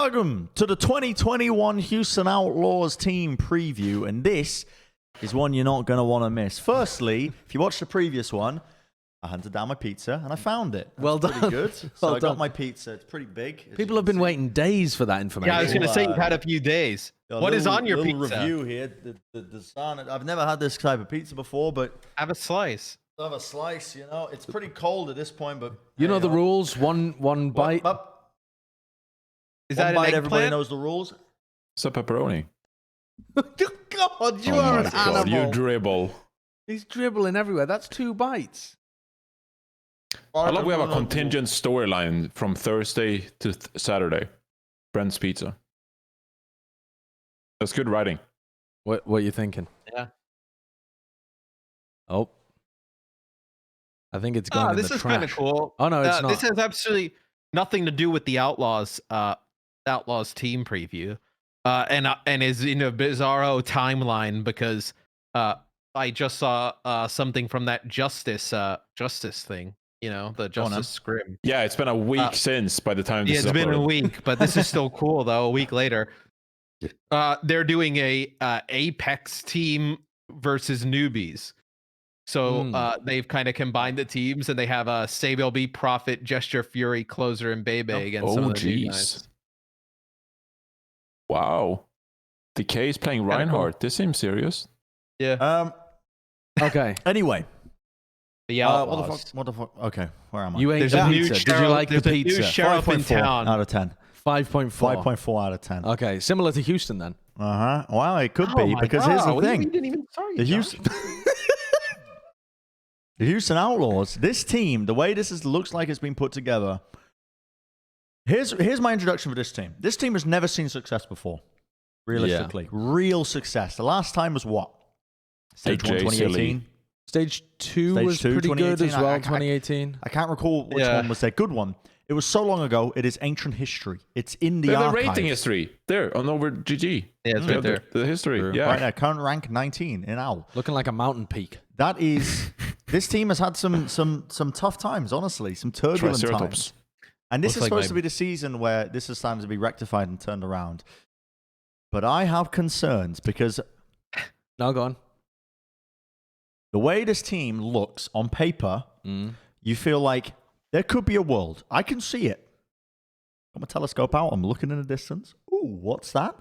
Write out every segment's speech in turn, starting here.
Welcome to the 2021 Houston Outlaws team preview, and this is one you're not going to want to miss. Firstly, if you watched the previous one, I hunted down my pizza and I found it. That's well done. Pretty good. So I got my pizza. It's pretty big. People have been waiting days for that information. Yeah, I was going to say you've had a few days. What is on your pizza? Review here. The sun. I've never had this type of pizza before, but have a slice. Have a slice. You know, it's pretty cold at this point, but you know the rules. One bite. Is that bite, an everybody eggplant? knows the rules. It's a pepperoni. God, you are an animal. You dribble. He's dribbling everywhere. That's 2 bites. I love we have a contingent storyline from Thursday to Saturday. Bren's Pizza. That's good writing. What are you thinking? Yeah. Oh. I think it's going in the trash. This is kind of cool. Oh, no, it's not. This has absolutely nothing to do with the Outlaws team preview. And is in a bizarro timeline because I just saw something from that justice thing. You know, the Justice Scrim. Yeah, it's been a week since by the time this is it's been uploaded. a week, but this is still cool though. A week later, they're doing a Apex team versus newbies. So they've kind of combined the teams, and they have a Save LB, Prophet, Gesture, Fury, Closer, and Bebe against some of the new guys. Wow. Decay is playing Reinhardt. Cool. This seems serious. Yeah. Okay. Anyway. The Outlaws. What the fuck? Okay, where am I? You ate the pizza. Did you like the pizza? New sheriff in town. Out of 10. 5.4. 5.4 out of 10. Okay, similar to Houston then. Well, it could be because here's the thing. You didn't even sorry, the Houston Outlaws. This team, the way looks like it's been put together. Here's my introduction for this team. This team has never seen success before. Realistically, real success. The last time was what? Stage 1, 2018. Stage 2 was pretty good as well, 2018. I can't recall which one was their good one. It was so long ago, it is ancient history. It's in the archives. The rating history. There, on over GG. Yeah, it's right there. The history, yeah. Right there, current rank 19 in OWL. Looking like a mountain peak. That is... this team has had some tough times, honestly. Some turbulent times. And this is supposed to be the season where this is time to be rectified and turned around. But I have concerns because... No, go on. The way this team looks on paper, you feel like there could be a world. I can see it. Got my telescope out. I'm looking in the distance. Ooh, what's that?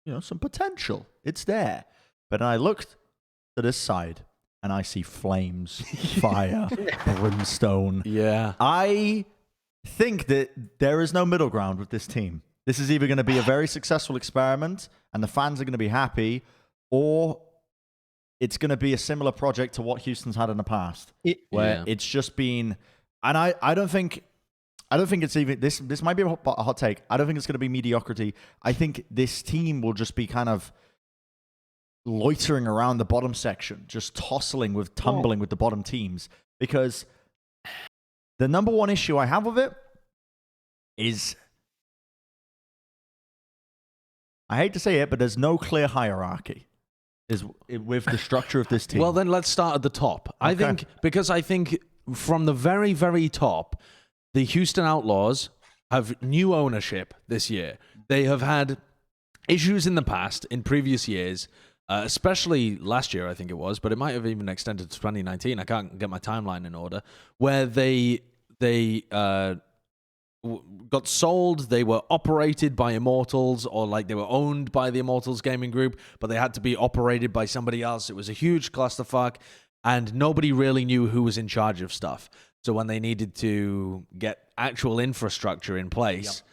You know, some potential. It's there. But then I looked to this side, and I see flames, fire, brimstone. Yeah. I think that there is no middle ground with this team. This is either going to be a very successful experiment, and the fans are going to be happy, or... it's going to be a similar project to what Houston's had in the past, where it's just been, and I don't think it's even, this might be a hot take. I don't think it's going to be mediocrity. I think this team will just be kind of loitering around the bottom section, just tumbling with the bottom teams, because the number one issue I have with it is, I hate to say it, but there's no clear hierarchy. Is with the structure of this team. Well, then let's start at the top. I think from the very, very top, the Houston Outlaws have new ownership this year. They have had issues in the past, in previous years, especially last year, I think it was, but it might have even extended to 2019. I can't get my timeline in order, where they got sold. They were operated by Immortals, or like they were owned by the Immortals gaming group, but they had to be operated by somebody else. It was a huge clusterfuck, and nobody really knew who was in charge of stuff. So when they needed to get actual infrastructure in place,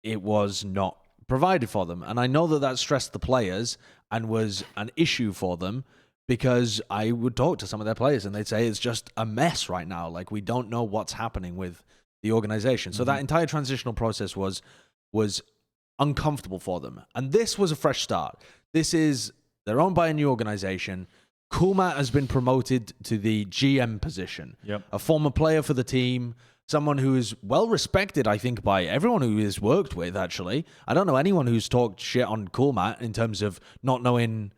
it was not provided for them. And I know that stressed the players and was an issue for them, because I would talk to some of their players and they'd say it's just a mess right now. Like, we don't know what's happening with the organization. So that entire transitional process was uncomfortable for them. And this was a fresh start. They're owned by a new organization. Kulmat has been promoted to the GM position. Yep. A former player for the team, someone who is well respected, I think, by everyone who he's worked with, actually. I don't know anyone who's talked shit on Kulmat in terms of not knowing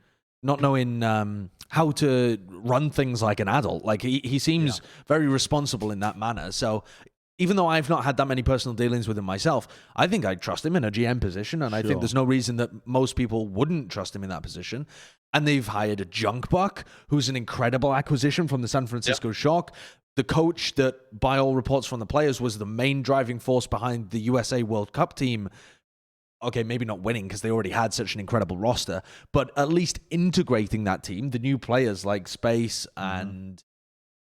how to run things like an adult. Like, he seems very responsible in that manner. So even though I've not had that many personal dealings with him myself, I think I'd trust him in a GM position, and I think there's no reason that most people wouldn't trust him in that position. And they've hired a junk buck, who's an incredible acquisition from the San Francisco Shock. The coach that, by all reports from the players, was the main driving force behind the USA World Cup team. Okay, maybe not winning because they already had such an incredible roster, but at least integrating that team. The new players like Space and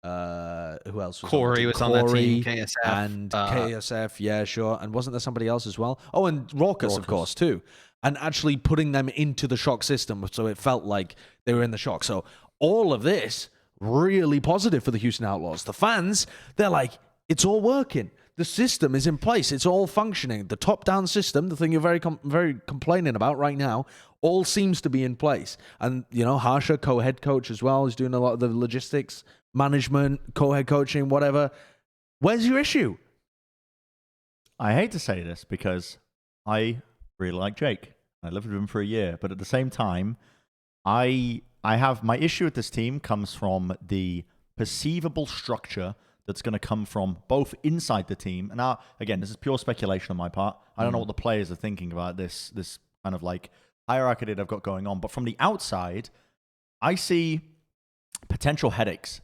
who else? Corey was on that team. KSF. And KSF, yeah, sure. And wasn't there somebody else as well? Oh, and Raucus, of course, too. And actually putting them into the Shock system so it felt like they were in the Shock. So all of this, really positive for the Houston Outlaws. The fans, they're like, it's all working. The system is in place. It's all functioning. The top-down system, the thing you're very complaining about right now, all seems to be in place. And, Harsha, co-head coach as well, is doing a lot of the logistics, management, co-head coaching, whatever. Where's your issue? I hate to say this because I really like Jake. I lived with him for a year. But at the same time, I have my issue with this team comes from the perceivable structure that's going to come from both inside the team. And now, again, this is pure speculation on my part. I don't know what the players are thinking about this kind of like hierarchy that I've got going on. But from the outside, I see potential headaches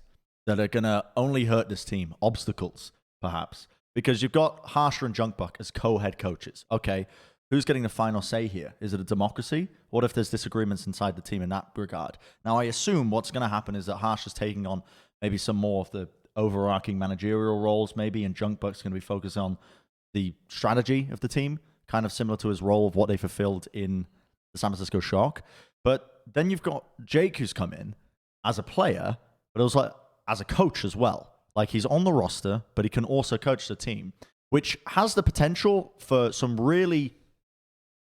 that are going to only hurt this team, obstacles, perhaps. Because you've got Harsher and Junkbuck as co-head coaches. Okay, who's getting the final say here? Is it a democracy? What if there's disagreements inside the team in that regard? Now, I assume what's going to happen is that Harsher's taking on maybe some more of the overarching managerial roles, maybe, and Junkbuck's going to be focused on the strategy of the team, kind of similar to his role of what they fulfilled in the San Francisco Shock. But then you've got Jake, who's come in as a player, but also as a coach as well. Like, he's on the roster, but he can also coach the team, which has the potential for some really,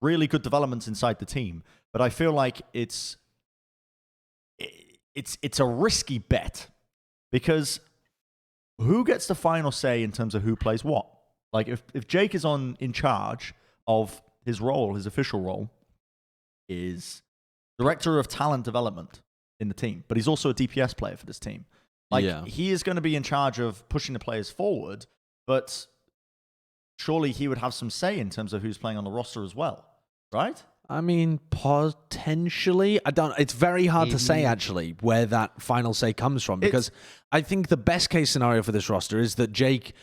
really good developments inside the team. But I feel like it's a risky bet, because who gets the final say in terms of who plays what? Like, if Jake is in charge of his role, his official role is director of talent development in the team, but he's also a DPS player for this team. Like, he is going to be in charge of pushing the players forward, but surely he would have some say in terms of who's playing on the roster as well, right? I mean, potentially. It's very hard to say, actually, where that final say comes from, because I think the best case scenario for this roster is that Jake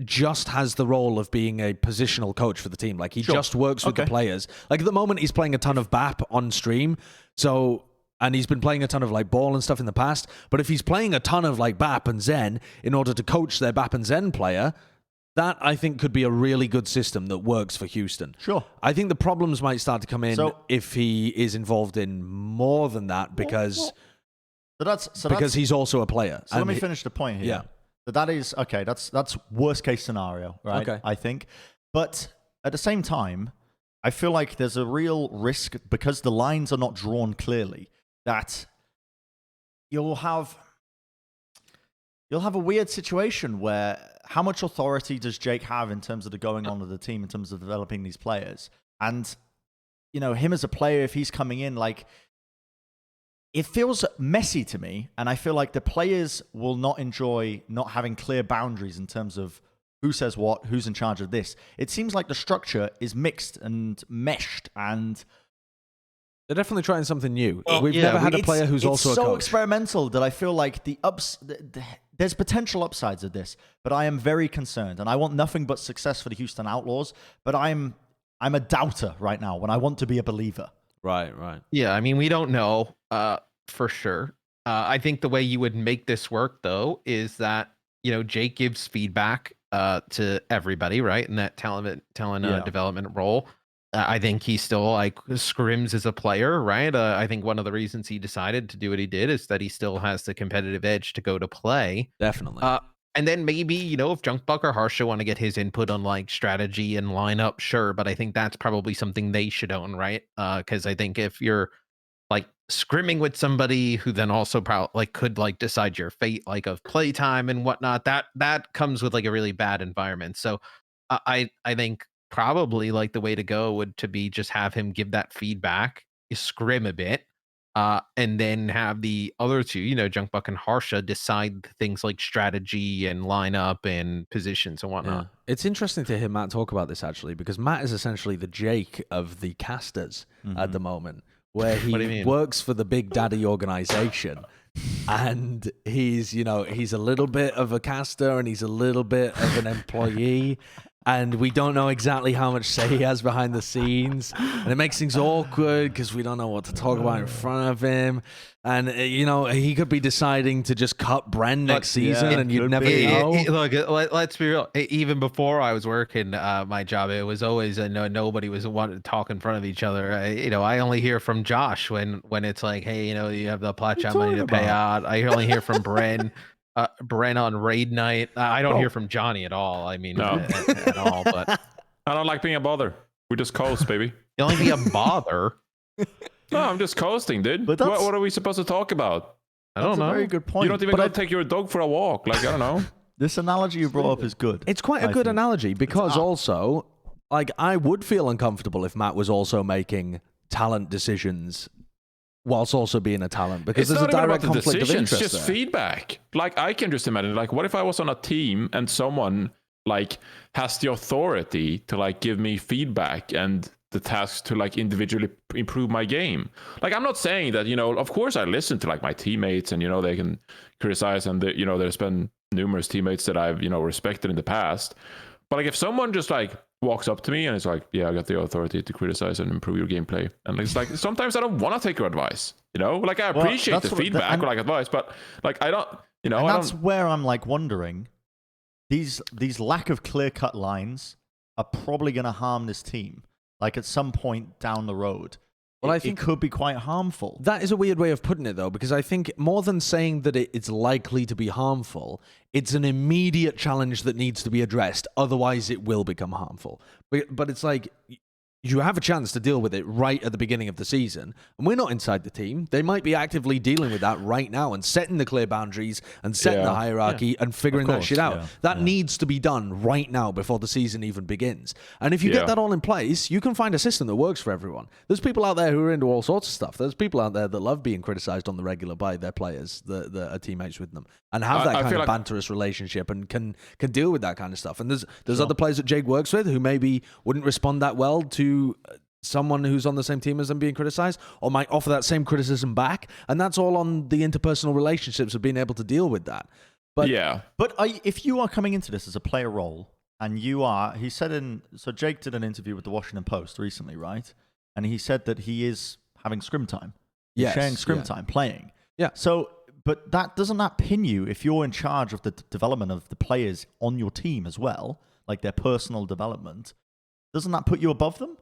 just has the role of being a positional coach for the team. Like, he just works with the players. Like, at the moment, he's playing a ton of BAP on stream, and he's been playing a ton of like ball and stuff in the past. But if he's playing a ton of like BAP and Zen in order to coach their BAP and Zen player, that I think could be a really good system that works for Houston. Sure. I think the problems might start to come in if he is involved in more than that, because he's also a player. So let me finish the point here. Yeah. That is, okay, that's worst case scenario, right? Okay. I think. But at the same time, I feel like there's a real risk, because the lines are not drawn clearly, that you'll have a weird situation where how much authority does Jake have in terms of the going on of the team, in terms of developing these players? And, him as a player, if he's coming in, like, it feels messy to me. And I feel like the players will not enjoy not having clear boundaries in terms of who says what, who's in charge of this. It seems like the structure is mixed and meshed, and they're definitely trying something new. We've never had a player who's also a coach. It's so experimental that I feel like there's potential upsides of this, but I am very concerned, and I want nothing but success for the Houston Outlaws, but I'm a doubter right now when I want to be a believer. Right. Yeah, I mean, we don't know for sure. I think the way you would make this work, though, is that, Jake gives feedback to everybody, right, in that talent development role. I think he still scrims as a player, right? I think one of the reasons he decided to do what he did is that he still has the competitive edge to go to play. Definitely. And then maybe, if Junkbuck or Harsha want to get his input on like strategy and lineup, sure. But I think that's probably something they should own, right? Because I think if you're like scrimming with somebody who then also could like decide your fate, like of playtime and whatnot, that comes with like a really bad environment. So I think probably like the way to go would to be just have him give that feedback, scrim a bit, and then have the other two, Junkbuck and Harsha, decide things like strategy and lineup and positions and whatnot. Yeah. It's interesting to hear Matt talk about this, actually, because Matt is essentially the Jake of the casters at the moment, where he works for the Big Daddy organization. And he's a little bit of a caster and he's a little bit of an employee. And we don't know exactly how much say he has behind the scenes. And it makes things awkward because we don't know what to talk about in front of him. And, he could be deciding to just cut Bren next season and you'd never know. Look, let's be real. Even before I was working my job, it was always nobody was wanting to talk in front of each other. I only hear from Josh when it's like, hey, you have the Plat money to pay out. I only hear from Bren. Bren on raid night. I don't hear from Johnny at all. I mean, no. at all. But I don't like being a bother. We just coast, baby. You only be a bother. No, I'm just coasting, dude. But what are we supposed to talk about? I don't know. That's a very good point. You don't even go take your dog for a walk. Like, I don't know. This analogy you brought up is good. It's quite a good analogy because also, like, I would feel uncomfortable if Matt was also making talent decisions whilst also being a talent, because it's there's a direct not even about the conflict of decisions, interest just there. feedback. Like, I can just imagine, like, what if I was on a team and someone like has the authority to like give me feedback and the task to like individually improve my game. Like, I'm not saying that, of course I listen to like my teammates and, they can criticize, and there's been numerous teammates that I've, respected in the past. But like, if someone just like walks up to me and is like, yeah, I got the authority to criticize and improve your gameplay, and it's like, sometimes I don't want to take your advice, like I appreciate the feedback or like advice, but like I don't, and that's where I'm like wondering, these lack of clear-cut lines are probably going to harm this team, like at some point down the road. Well, I think it could be quite harmful. That is a weird way of putting it, though, because I think more than saying that it's likely to be harmful, it's an immediate challenge that needs to be addressed. Otherwise, it will become harmful. But it's like, you have a chance to deal with it right at the beginning of the season. And we're not inside the team. They might be actively dealing with that right now and setting the clear boundaries and setting the hierarchy and figuring that shit out. That needs to be done right now before the season even begins. And if you get that all in place, you can find a system that works for everyone. There's people out there who are into all sorts of stuff. There's people out there that love being criticized on the regular by their players that are teammates with them and have that kind of banterous relationship and can deal with that kind of stuff. And there's other players that Jake works with who maybe wouldn't respond that well to someone who's on the same team as them being criticized, or might offer that same criticism back, and that's all on the interpersonal relationships of being able to deal with that. But if you are coming into this as a player role, and he said so Jake did an interview with the Washington Post recently, right? And he said that he is having scrim time, sharing scrim time, playing. Yeah. So, but doesn't that pin you if you're in charge of the development of the players on your team as well, like their personal development? Doesn't that put you above them?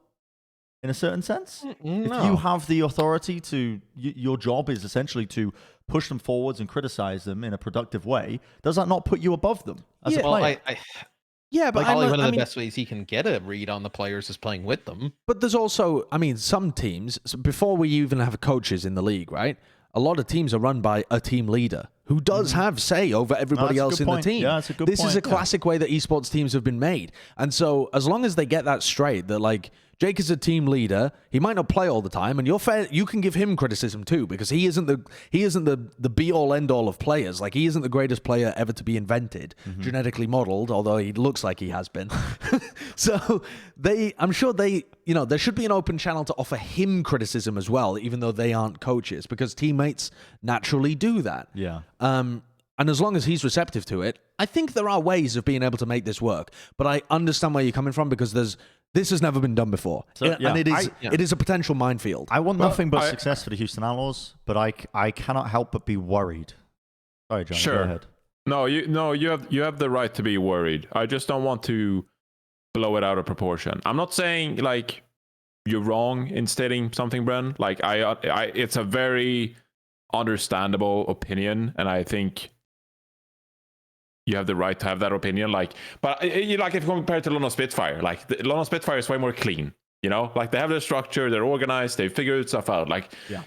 In a certain sense? No. If you have the authority to, your job is essentially to push them forwards and criticize them in a productive way, does that not put you above them as a player? But probably one of the best ways he can get a read on the players is playing with them. But there's also, some teams, before we even have coaches in the league, right? A lot of teams are run by a team leader who does have say over everybody else in the team. Yeah, that's a good this point. Is a classic way that esports teams have been made. And so as long as they get that straight, that like, Jake is a team leader. He might not play all the time, and you can give him criticism too, because he isn't the be all end all of players. Like, he isn't the greatest player ever to be invented, genetically modeled, although he looks like he has been. So I'm sure there should be an open channel to offer him criticism as well, even though they aren't coaches, because teammates naturally do that. Yeah. And as long as he's receptive to it, I think there are ways of being able to make this work. But I understand where you're coming from, because this has never been done before. And it is a potential minefield. I want nothing but success for the Houston Outlaws, but I cannot help but be worried. Sorry, John, go ahead. No, you have the right to be worried. I just don't want to blow it out of proportion. I'm not saying like you're wrong in stating something, Bren. Like it's a very understandable opinion, and I think you have the right to have that opinion. But if you compare it to London Spitfire, like the London Spitfire is way more clean. Like they have their structure, they're organized, they figure stuff out.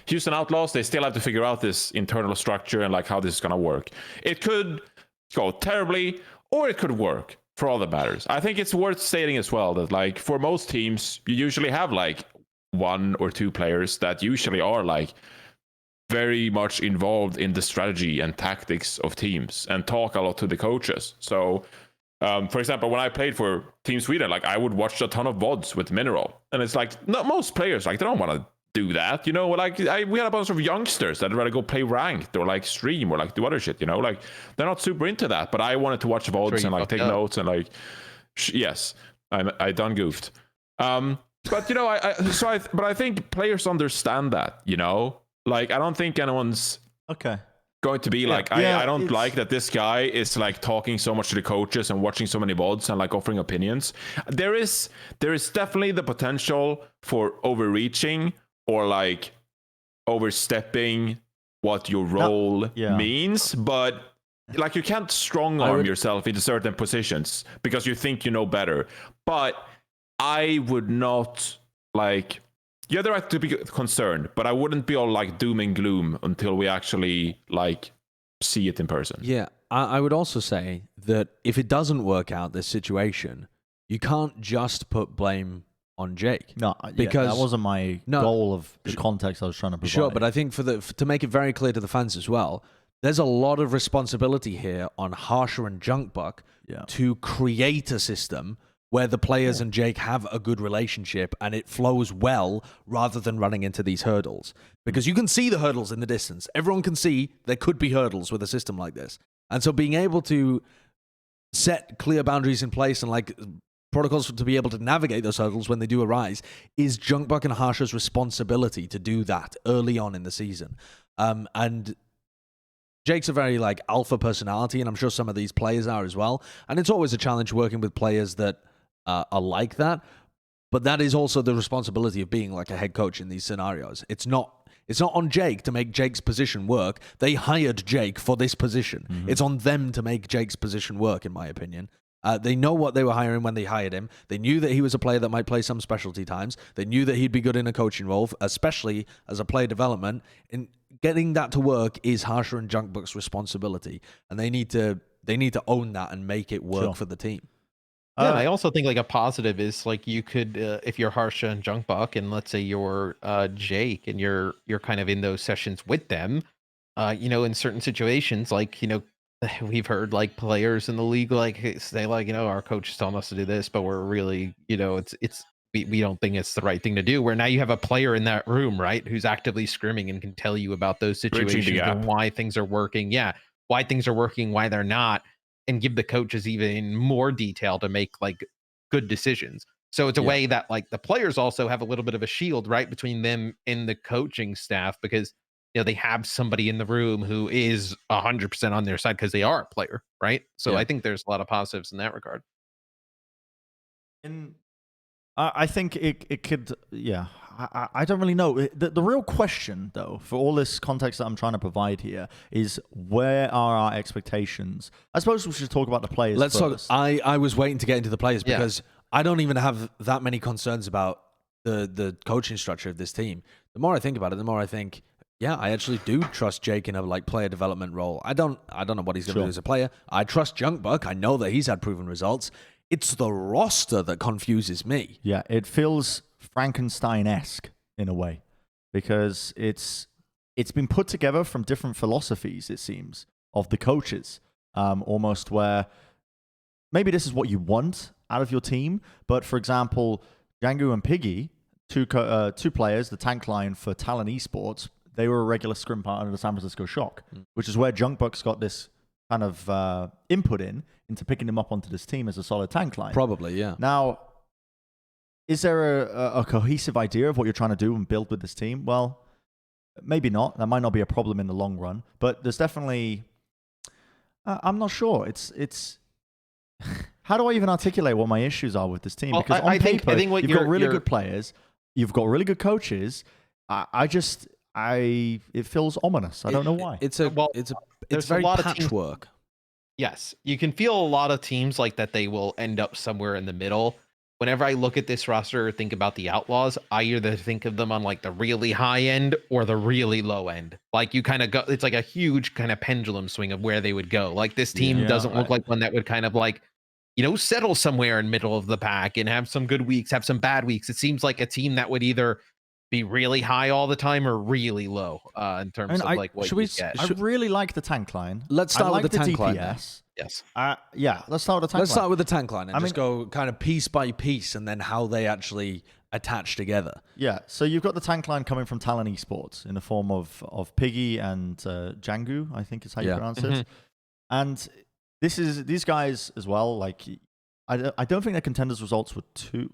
Houston Outlaws, they still have to figure out this internal structure and like how this is gonna work. It could go terribly, or it could work. For all that matters, I think it's worth stating as well that like for most teams, you usually have like one or two players that usually are like very much involved in the strategy and tactics of teams and talk a lot to the coaches. So, for example, when I played for Team Sweden, like I would watch a ton of VODs with Mineral, and it's like not most players like they don't want to do that, you know. Like we had a bunch of youngsters that'd rather go play ranked or like stream or like do other shit, you know. Like they're not super into that, but I wanted to watch VODs and like take notes and like yes, I done goofed. But you know, I think players understand that, you know. Like I don't think anyone's going to be like I don't like that this guy is like talking so much to the coaches and watching so many VODs and like offering opinions. There is definitely the potential for overreaching or like overstepping what your role means, but like you can't strong arm yourself into certain positions because you think you know better. But I would not like. You have the right to be concerned, but I wouldn't be all like doom and gloom until we actually like see it in person. Yeah, I would also say that if it doesn't work out, this situation, you can't just put blame on Jake. No, because that wasn't my goal of the context I was trying to provide. Sure, but I think to make it very clear to the fans as well, there's a lot of responsibility here on Harsher and Junkbuck to create a system where the players and Jake have a good relationship and it flows well rather than running into these hurdles. Because you can see the hurdles in the distance. Everyone can see there could be hurdles with a system like this. And so being able to set clear boundaries in place and like protocols to be able to navigate those hurdles when they do arise is Junkbuck and Harsher's responsibility to do that early on in the season. And Jake's a very like alpha personality, and I'm sure some of these players are as well. And it's always a challenge working with players that are like that, but that is also the responsibility of being like a head coach in these scenarios. It's not on Jake to make Jake's position work. They hired Jake for this position. Mm-hmm. It's on them to make Jake's position work, in my opinion. They know what they were hiring when they hired him. They knew that he was a player that might play some specialty times. They knew that he'd be good in a coaching role, especially as a player development. And getting that to work is Harsher and Junkbuck's responsibility, and they need to own that and make it work for the team. Yeah, I also think like a positive is like you could, if you're Harsha and Junkbuck, and let's say you're Jake, and you're kind of in those sessions with them, you know, in certain situations, like, you know, we've heard like players in the league like say like, you know, our coach is telling us to do this, but we're really, you know, we don't think it's the right thing to do. Where now you have a player in that room, right, who's actively scrimming and can tell you about those situations and why things are working. Yeah, why things are working, why they're not. And give the coaches even more detail to make like good decisions. So it's a way that like the players also have a little bit of a shield right between them and the coaching staff, because you know they have somebody in the room who is 100% on their side because they are a player, right? So I think there's a lot of positives in that regard. And I think it could, I don't really know. The real question, though, for all this context that I'm trying to provide here is where are our expectations? I suppose we should talk about the players first. I was waiting to get into the players because I don't even have that many concerns about the coaching structure of this team. The more I think about it, the more I think, I actually do trust Jake in a like player development role. I don't know what he's going to do as a player. I trust Junkbuck. I know that he's had proven results. It's the roster that confuses me. Yeah, it feels Frankenstein-esque in a way, because it's been put together from different philosophies, it seems, of the coaches, almost where maybe this is what you want out of your team, but for example, Django and Piggy, two players, the tank line for Talon Esports, they were a regular scrim partner of the San Francisco Shock, which is where Junkbuck's got this kind of input into picking him up onto this team as a solid tank line. Probably, yeah. Now, is there a cohesive idea of what you're trying to do and build with this team? Well, maybe not. That might not be a problem in the long run, but there's definitely... I'm not sure. It's how do I even articulate what my issues are with this team? Well, because on paper, you've got really good players, you've got really good coaches. It feels ominous. I don't know why. It's very patchwork. Yes, you can feel a lot of teams like that they will end up somewhere in the middle. Whenever I look at this roster or think about the Outlaws, I either think of them on like the really high end or the really low end. Like you kind of go, it's like a huge kind of pendulum swing of where they would go. Like this team doesn't look like one that would kind of like, you know, settle somewhere in middle of the pack and have some good weeks, have some bad weeks. It seems like a team that would either be really high all the time or really low in terms of like what should you we get. I really like the tank line. Let's start I with like the tank line then. DPS. Yes. Yeah, let's start with the tank Let's line. start with the tank line and I just go kind of piece by piece, and then how they actually attach together. Yeah, so you've got the tank line coming from Talon Esports in the form of Piggy and Django, I think is how you pronounce it. And these guys as well. Like, I don't think their contenders results were too.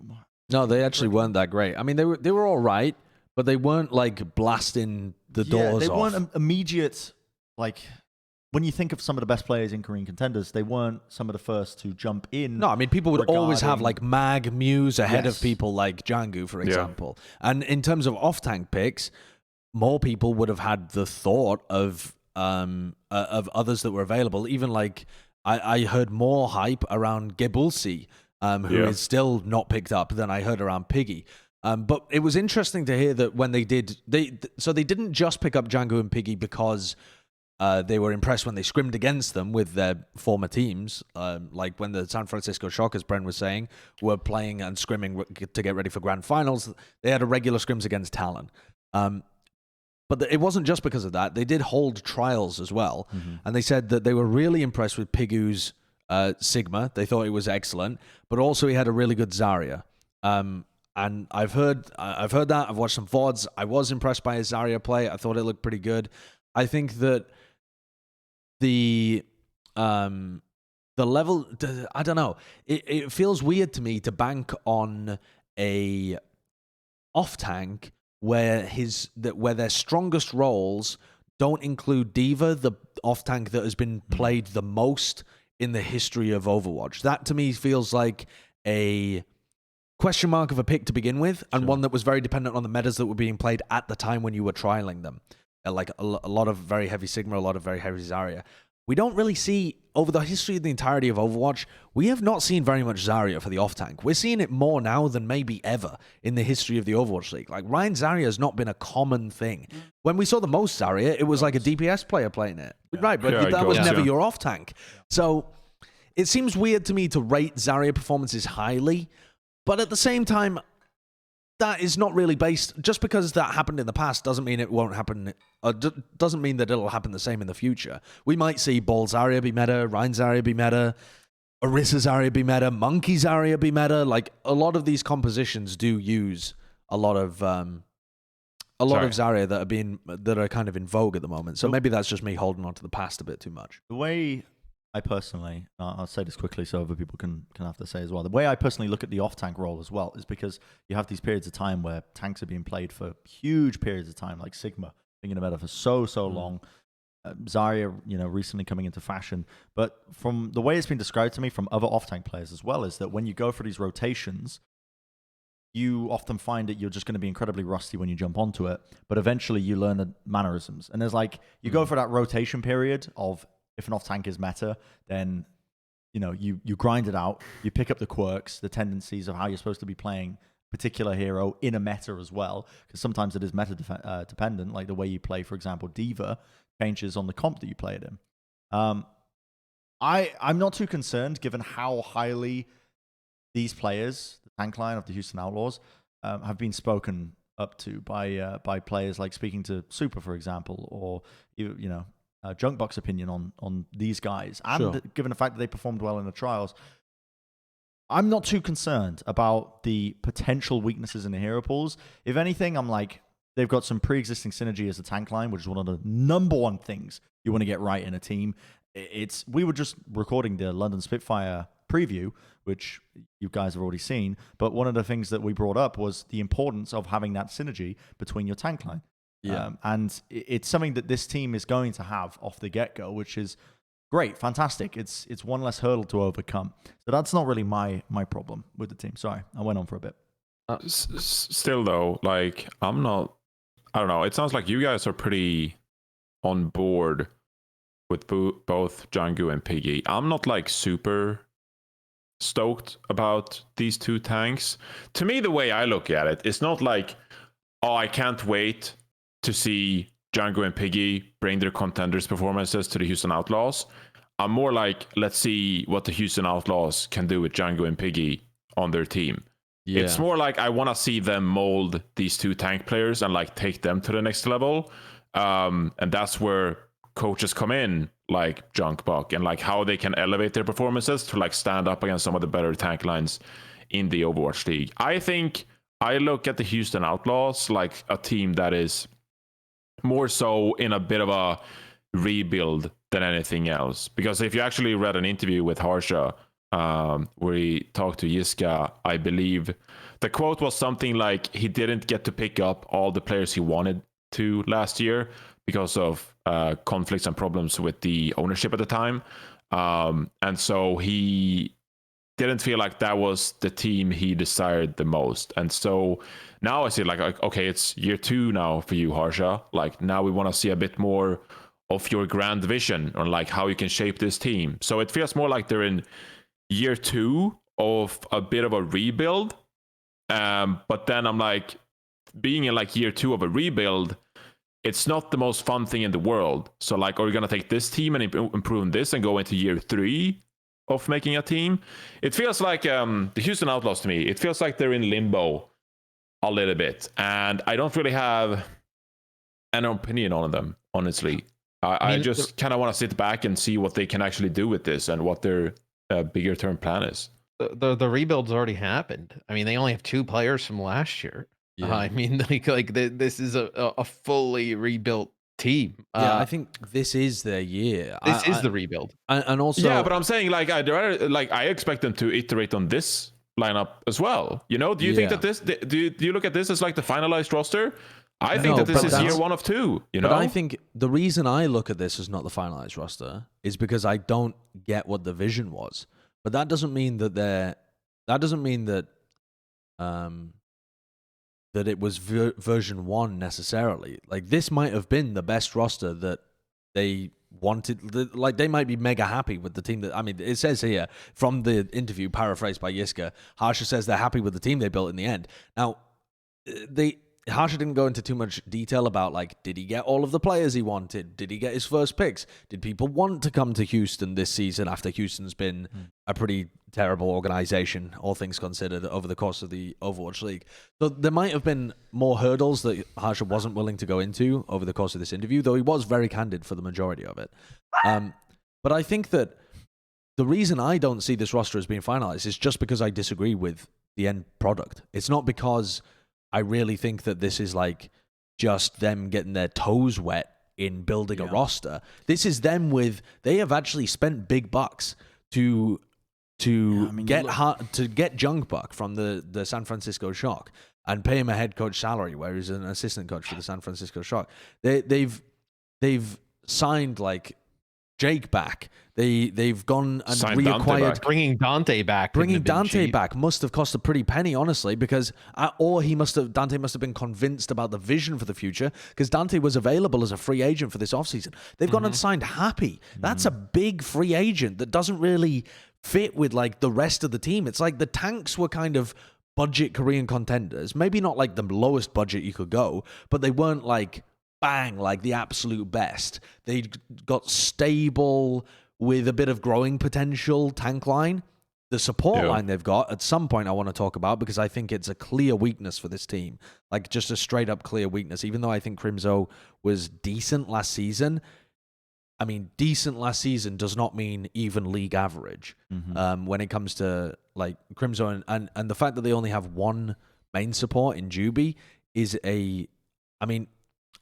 No, they actually weren't that great. I mean, they were all right, but they weren't like blasting the doors they off. weren't immediate. Like, when you think of some of the best players in Korean contenders, they weren't some of the first to jump in. No, I mean, people would always have regarding- like Mag, Muse ahead Yes. of people like Django, for example. And in terms of off-tank picks, more people would have had the thought of others that were available. Even like I heard more hype around Gebulsi, who is still not picked up, than I heard around Piggy. But it was interesting to hear that when they didn't just pick up Django and Piggy because they were impressed when they scrimmed against them with their former teams, like when the San Francisco Shock, as Bren was saying, were playing and scrimming to get ready for grand finals. They had a regular scrims against Talon. But it wasn't just because of that. They did hold trials as well. And they said that they were really impressed with Pigu's Sigma. They thought it was excellent. But also he had a really good Zarya. And I've heard that. I've watched some VODs. I was impressed by his Zarya play. I thought it looked pretty good. I think that the level, I don't know. It feels weird to me to bank on a off tank where their strongest roles don't include D.Va, the off tank that has been played the most in the history of Overwatch. That to me feels like a question mark of a pick to begin with, and one that was very dependent on the metas that were being played at the time when you were trialing them. Like a lot of very heavy Sigma, a lot of very heavy Zarya. We don't really see, over the history of the entirety of Overwatch, we have not seen very much Zarya for the off-tank. We're seeing it more now than maybe ever in the history of the Overwatch League. Like, Ryan Zarya has not been a common thing. When we saw the most Zarya, it was like a DPS player playing it. Yeah. Right, but that was never your off-tank. So it seems weird to me to rate Zarya performances highly, but at the same time, that is not really based, just because that happened in the past doesn't mean it won't happen, doesn't mean that it'll happen the same in the future. We might see Ball Zarya be meta, Ryan Zarya be meta, Orisa Zarya be meta, Monkey Zarya be meta. Like, a lot of these compositions do use a lot of Zarya that are kind of in vogue at the moment. So maybe that's just me holding on to the past a bit too much. The way I personally, I'll say this quickly so other people can have to say as well. The way I personally look at the off-tank role as well is because you have these periods of time where tanks are being played for huge periods of time, like Sigma being in the meta for so long. Zarya, recently coming into fashion. But from the way it's been described to me from other off-tank players as well, is that when you go for these rotations, you often find that you're just going to be incredibly rusty when you jump onto it, but eventually you learn the mannerisms. And there's like, you go for that rotation period of, if an off-tank is meta, then you grind it out, you pick up the quirks, the tendencies of how you're supposed to be playing a particular hero in a meta as well, because sometimes it is meta dependent, like the way you play, for example, D.Va changes on the comp that you play it in. I'm not too concerned given how highly these players, the tank line of the Houston Outlaws, have been spoken up to by players, like speaking to Super, for example, or Junkbox opinion on these guys, and given the fact that they performed well in the trials, I'm not too concerned about the potential weaknesses in the hero pools. If anything, I'm like, they've got some pre-existing synergy as a tank line, which is one of the number one things you want to get right in a team. We were just recording the London Spitfire preview, which you guys have already seen, but one of the things that we brought up was the importance of having that synergy between your tank line. Yeah. And it's something that this team is going to have off the get-go, which is great, fantastic. It's one less hurdle to overcome. So that's not really my problem with the team. Sorry, I went on for a bit. Still though, like, I don't know. It sounds like you guys are pretty on board with both Django and Piggy. I'm not like super stoked about these two tanks. To me, the way I look at it, it's not like, oh, I can't wait to see Django and Piggy bring their contenders' performances to the Houston Outlaws. I'm more like, let's see what the Houston Outlaws can do with Django and Piggy on their team. It's more like I want to see them mold these two tank players and like take them to the next level. And that's where coaches come in, like Junkbuck, and like how they can elevate their performances to like stand up against some of the better tank lines in the Overwatch League. I think I look at the Houston Outlaws like a team that is more so in a bit of a rebuild than anything else. Because if you actually read an interview with Harsha, where he talked to Yiska, I believe the quote was something like he didn't get to pick up all the players he wanted to last year because of conflicts and problems with the ownership at the time. And so he didn't feel like that was the team he desired the most. And so now I see like, okay, it's year 2 now for you, Harsha. Like now we want to see a bit more of your grand vision on like how you can shape this team. So it feels more like they're in year 2 of a bit of a rebuild. But then I'm like, being in like year 2 of a rebuild, it's not the most fun thing in the world. So like, are we going to take this team and improve this and go into year 3 of making a team? It feels like the Houston Outlaws to me, it feels like they're in limbo a little bit. And I don't really have an opinion on them, honestly. I just kind of want to sit back and see what they can actually do with this and what their bigger term plan is. The rebuild's already happened. I mean, they only have 2 players from last year. Yeah. I mean, this is a fully rebuilt team. Yeah, I think this is their year. This is the rebuild, and also yeah. But I'm saying like I expect them to iterate on this lineup as well. You know, do you think that this? Do you look at this as like the finalized roster? I think that this is year 1 of 2. You know, but I think the reason I look at this as not the finalized roster is because I don't get what the vision was. But that doesn't mean that that it was version 1 necessarily. Like this might have been the best roster that they wanted. Like they might be mega happy with the team that, I mean, it says here from the interview, paraphrased by Yiska, Harsha says they're happy with the team they built in the end. Now, Harsha didn't go into too much detail about like, did he get all of the players he wanted? Did he get his first picks? Did people want to come to Houston this season after Houston's been a pretty terrible organization, all things considered, over the course of the Overwatch League? So there might have been more hurdles that Harsha wasn't willing to go into over the course of this interview, though he was very candid for the majority of it. But I think that the reason I don't see this roster as being finalized is just because I disagree with the end product. It's not because I really think that this is like just them getting their toes wet in building a roster. This is them they have actually spent big bucks to get Junkbuck from the San Francisco Shock and pay him a head coach salary where he's an assistant coach for the San Francisco Shock. They've signed like Jake back. They've gone and reacquired. Bringing Dante back. Bringing Dante back must have cost a pretty penny, honestly, because Dante must have been convinced about the vision for the future, because Dante was available as a free agent for this offseason. They've gone and signed Happy. That's a big free agent that doesn't really fit with like the rest of the team. It's like the tanks were kind of budget Korean contenders, maybe not like the lowest budget you could go, but they weren't like bang, like the absolute best. They got stable with a bit of growing potential tank line. The support line they've got, at some point I want to talk about, because I think it's a clear weakness for this team. Like just a straight up clear weakness. Even though I think Crimzo was decent last season, I mean, decent last season does not mean even league average. When it comes to like Crimzo and the fact that they only have one main support in Juby is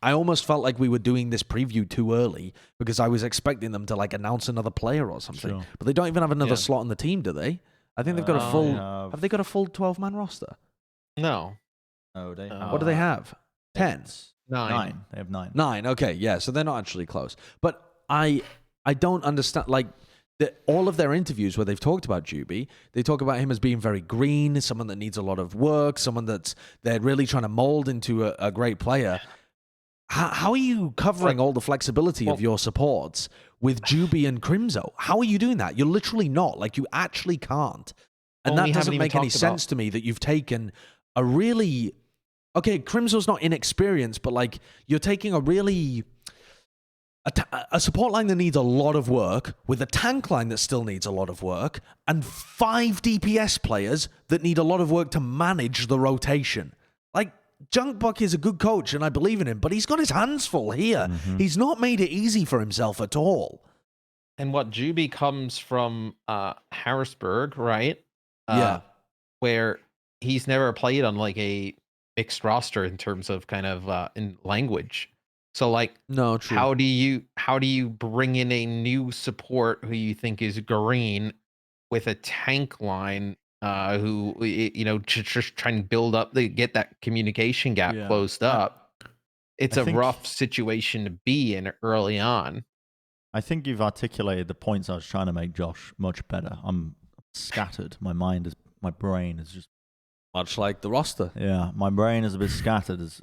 I almost felt like we were doing this preview too early because I was expecting them to like announce another player or something. Sure. But they don't even have another slot on the team, do they? I think they've got a full. Have they got a full 12-man roster? No. Oh, they. What do they have? 10. 9. They have 9. 9. Okay, yeah. So they're not actually close. But I don't understand. Like all of their interviews where they've talked about Juby, they talk about him as being very green, someone that needs a lot of work, someone they're really trying to mold into a great player. How are you covering all the flexibility of your supports with Juby and Crimzo? How are you doing that? You're literally not. Like, you actually can't. And that doesn't make any sense to me that you've taken a really... Okay, Crimzo's not inexperienced, but, like, you're taking a really a support line that needs a lot of work, with a tank line that still needs a lot of work, and 5 DPS players that need a lot of work to manage the rotation. Like, Junkbuck is a good coach, and I believe in him, but he's got his hands full here. Mm-hmm. He's not made it easy for himself at all. And what Juby comes from Harrisburg, right? Yeah. Where he's never played on like a mixed roster in terms of kind of in language. So like, No, true. how do you bring in a new support who you think is green with a tank line who just trying to build up get that communication gap closed up? It's a rough situation to be in early on. I think you've articulated the points I was trying to make, Josh, much better. I'm scattered. My brain is just Much like the roster. Yeah, my brain is a bit scattered as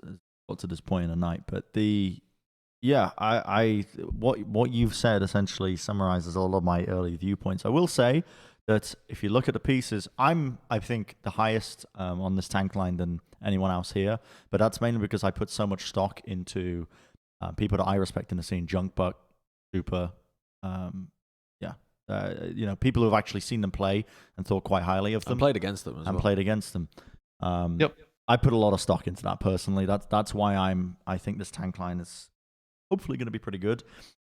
got to this point in the night. But what you've said essentially summarizes all of my early viewpoints. I will say that if you look at the pieces, I think the highest on this tank line than anyone else here. But that's mainly because I put so much stock into people that I respect in the scene, Junkbuck, Super, people who've actually seen them play and thought quite highly of them. And played against them as well. Played against them. Yep. I put a lot of stock into that personally. That's why I think this tank line is hopefully going to be pretty good.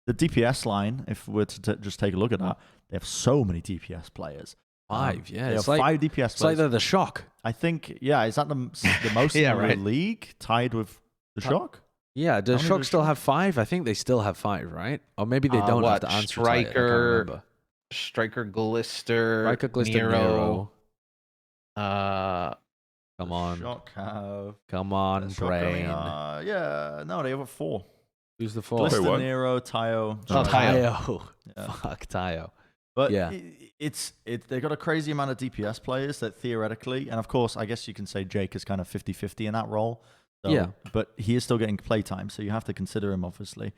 The DPS line, if we're to just take a look at that, they have so many DPS players. 5, yeah. They It's have like 5 DPS players. It's like they're the Shock. I think, is that the most Yeah, in the right. league, tied with the Shock? Yeah, does How many Shock does still Shock- have 5? I think they still have 5, right? Or maybe they don't have What, to answer Striker, I can't remember. Striker Glister, Striker, Glister, Nero. Come on. Shock have... Come on, Shock only, Brain. no, they have 4. Who's the 4? Glister, what? Nero, Tayo. Oh, Tayo. Tayo. Yeah. Fuck Tayo. But Yeah. they've got a crazy amount of DPS players that theoretically, and of course, I guess you can say Jake is kind of 50-50 in that role. So, Yeah. But he is still getting playtime, so you have to consider him, obviously.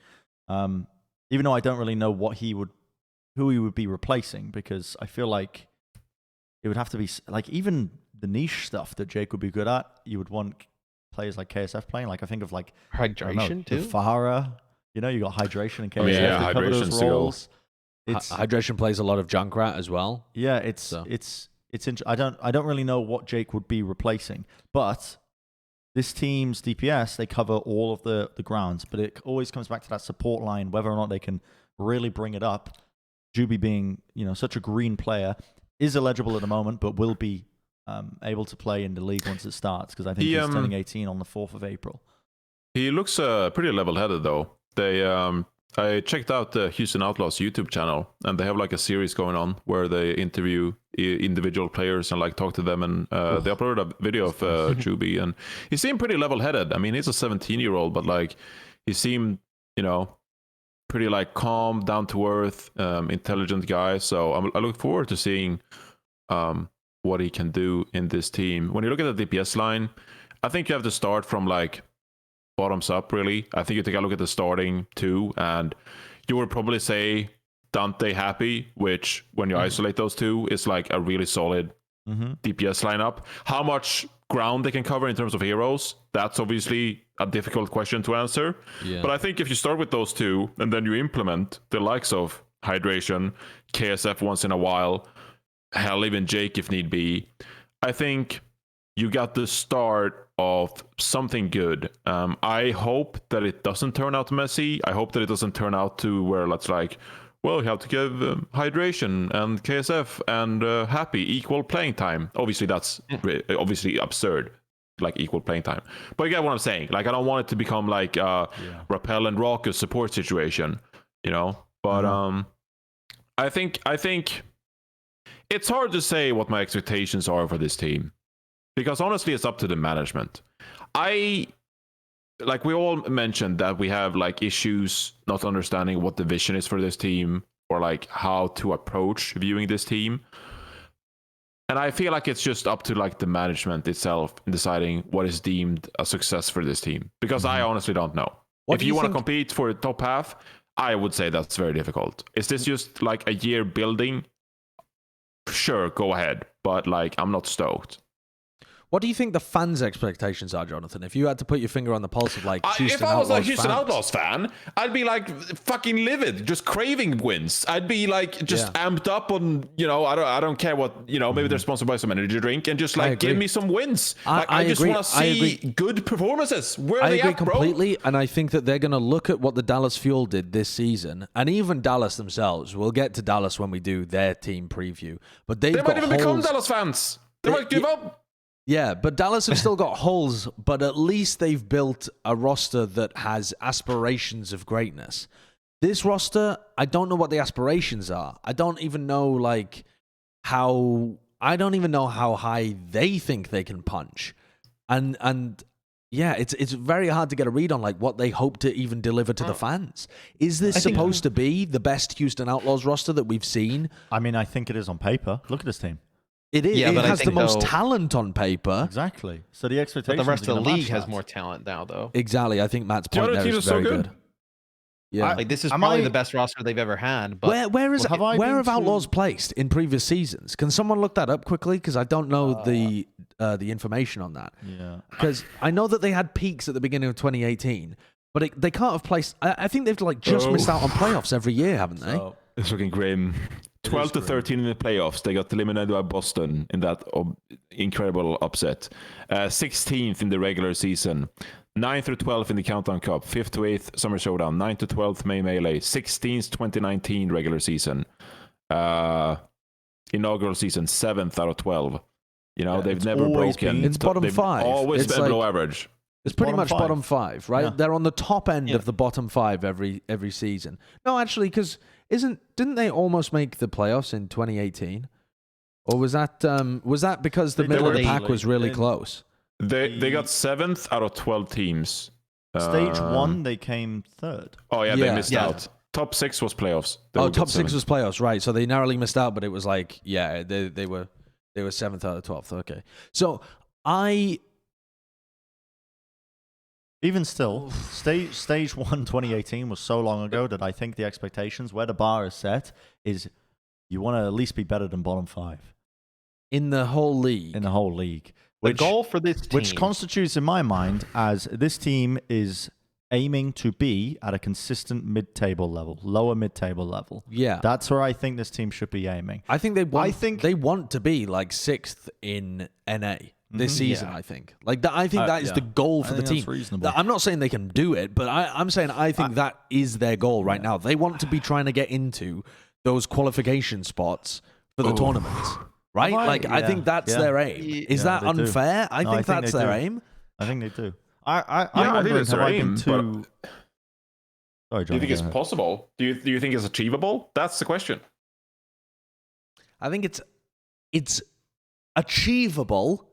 Even though I don't really know who he would be replacing, because I feel like it would have to be, like, even the niche stuff that Jake would be good at, you would want players like KSF playing. Like, I think of, like, Hydration too. Farah. You got hydration and KSF. mean, yeah, to cover those hydration's the goal. roles. Hydration plays a lot of Junkrat as well. Yeah, it's So. I don't really know what Jake would be replacing, but this team's DPS, they cover all of the grounds, but it always comes back to that support line, whether or not they can really bring it up. Juby being such a green player is eligible at the moment, but will be able to play in the league once it starts, because I think he's turning 18 on the 4th of April. He looks pretty level-headed though. I checked out the Houston Outlaws YouTube channel, and they have like a series going on where they interview individual players and like talk to them, and they uploaded a video of Juby, and he seemed pretty level-headed. I mean, he's a 17-year-old, but like he seemed, pretty like calm, down to earth, intelligent guy. So I look forward to seeing what he can do in this team. When you look at the DPS line, I think you have to start from like bottoms up, really. I think you take a look at the starting 2, and you would probably say Dante Happy, which when you isolate those 2 is like a really solid DPS lineup. How much ground they can cover in terms of heroes, that's obviously a difficult question to answer. Yeah. But I think if you start with those 2 and then you implement the likes of Hydration, KSF once in a while, hell, even Jake if need be, I think you got the start of something good. I hope that it doesn't turn out messy. I hope that it doesn't turn out to where it's like, well, you have to give Hydration and KSF and Happy equal playing time. Obviously, that's obviously absurd, like equal playing time. But you get what I'm saying. Like, I don't want it to become like Rappel and Raucous support situation, But I think it's hard to say what my expectations are for this team, because honestly, it's up to the management. Like we all mentioned that we have like issues not understanding what the vision is for this team, or like how to approach viewing this team. And I feel like it's just up to like the management itself in deciding what is deemed a success for this team, because I honestly don't know. If you want to compete for the top half, I would say that's very difficult. Is this just like a year building? Sure, go ahead, but like I'm not stoked. What do you think the fans' expectations are, Jonathan? If you had to put your finger on the pulse of like Houston if I was a Outlaws Houston fans. Outlaws fan, I'd be like fucking livid, just craving wins. I'd be like just amped up on, I don't care what, maybe they're sponsored by some energy drink and just like give me some wins. I just want to see good performances. Where are they agree at, bro? completely, and I think that they're going to look at what the Dallas Fuel did this season, and even Dallas themselves. We'll get to Dallas when we do their team preview, but they might even become Dallas fans. They might give up. Yeah, but Dallas have still got holes, but at least they've built a roster that has aspirations of greatness. This roster, I don't know what the aspirations are. I don't even know how high they think they can punch. And yeah, it's very hard to get a read on what they hope to even deliver to the fans. Is this supposed to be the best Houston Outlaws roster that we've seen? I mean, I think it is on paper. Look at this team. It is. Yeah, it but has the most talent on paper. Exactly. So the expectations. But the rest of the league has that. more talent now, though. Exactly. I think Matt's point there is very good. Yeah. This is probably the best roster they've ever had. But where have Outlaws placed in previous seasons? Can someone look that up quickly? Because I don't know the information on that. Yeah. Because I know that they had peaks at the beginning of 2018, but they can't have placed. I think they've just missed out on playoffs every year, haven't they? It's looking grim. 12 to 13 in the playoffs. They got eliminated by Boston in that incredible upset. 16th in the regular season. 9th through 12th in the Countdown Cup. 5th to 8th Summer Showdown. 9th to 12th May Melee. 16th 2019 regular season. Inaugural season 7th out of 12. They've never broken. It's bottom 5. Always been below average. It's pretty much bottom 5, right? Yeah. They're on the top end of the bottom 5 every season. No, actually, because didn't they almost make the playoffs in 2018? Or was that because the middle of the pack was really close? They got 7th out of 12 teams. Stage 1, they came 3rd. Oh yeah, they missed out. Top 6 was playoffs. Top 6 was playoffs, right? So they narrowly missed out, but it was they were 7th out of 12th. Okay, so Even still, stage 1 2018 was so long ago that I think the expectations, where the bar is set, is you want to at least be better than bottom 5. In the whole league. The goal for this team, which constitutes, in my mind, as this team is aiming to be at a consistent mid-table level, lower mid-table level. Yeah. That's where I think this team should be aiming. I think they want to be 6th in NA. This season, I think. I think that is the goal for the team. That's reasonable. I'm not saying they can do it, but I'm saying I think that is their goal right now. They want to be trying to get into those qualification spots for the tournaments, right? I think that's their aim. Is that unfair? I think that's their aim. I think they do. I think it's their aim. Sorry, John, do you think it's possible? Do you think it's achievable? That's the question. I think it's achievable.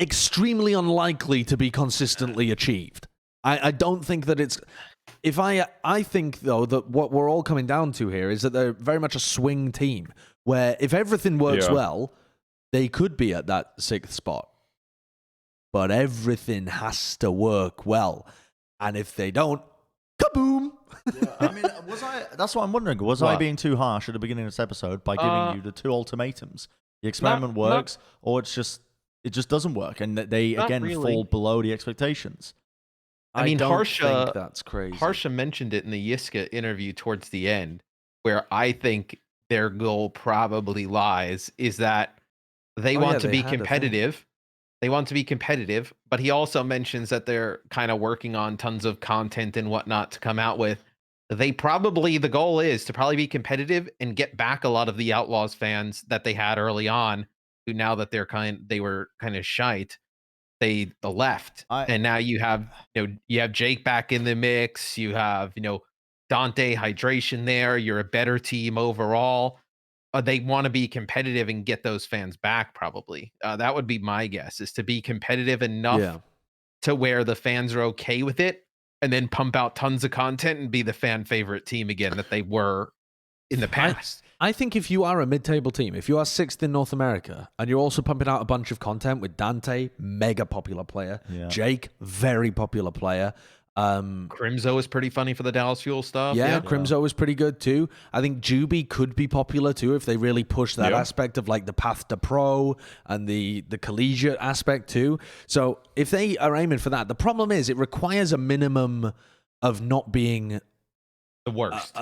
Extremely unlikely to be consistently achieved. I don't think that it's. I think though that what we're all coming down to here is that they're very much a swing team where if everything works well, they could be at that 6th spot. But everything has to work well, and if they don't, kaboom! I mean, that's what I'm wondering. Was I being too harsh at the beginning of this episode by giving you the 2 ultimatums? The experiment works, or it just doesn't work, and they again fall below the expectations. I mean, don't think that's crazy. Harsha mentioned it in the Yiska interview towards the end, where I think their goal probably lies is that they want to be competitive. They want to be competitive, but he also mentions that they're kind of working on tons of content and whatnot to come out with. The goal is to probably be competitive and get back a lot of the Outlaws fans that they had early on. Now that they were kind of shite, they left, and now you have Jake back in the mix. You have Dante Hydration there. You're a better team overall. They want to be competitive and get those fans back. Probably that would be my guess, is to be competitive enough to where the fans are okay with it, and then pump out tons of content and be the fan favorite team again that they were in the past. I think if you are a mid-table team, if you are 6th in North America, and you're also pumping out a bunch of content with Dante, mega popular player, Jake, very popular player, Crimzo is pretty funny for the Dallas Fuel stuff. Yeah, Crimzo is pretty good too. I think Juby could be popular too if they really push that aspect of like the path to pro and the collegiate aspect too. So if they are aiming for that, the problem is it requires a minimum of not being the worst,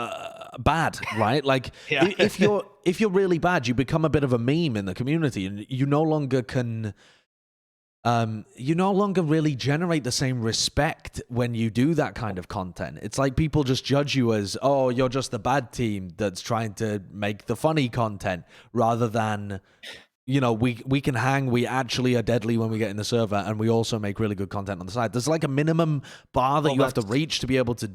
bad, right? Like if you're really bad, you become a bit of a meme in the community, and you no longer can. You no longer really generate the same respect when you do that kind of content. It's like people just judge you as, oh, you're just the bad team that's trying to make the funny content, rather than, you know, we can hang, we actually are deadly when we get in the server, and we also make really good content on the side. There's like a minimum bar that you have to reach to be able to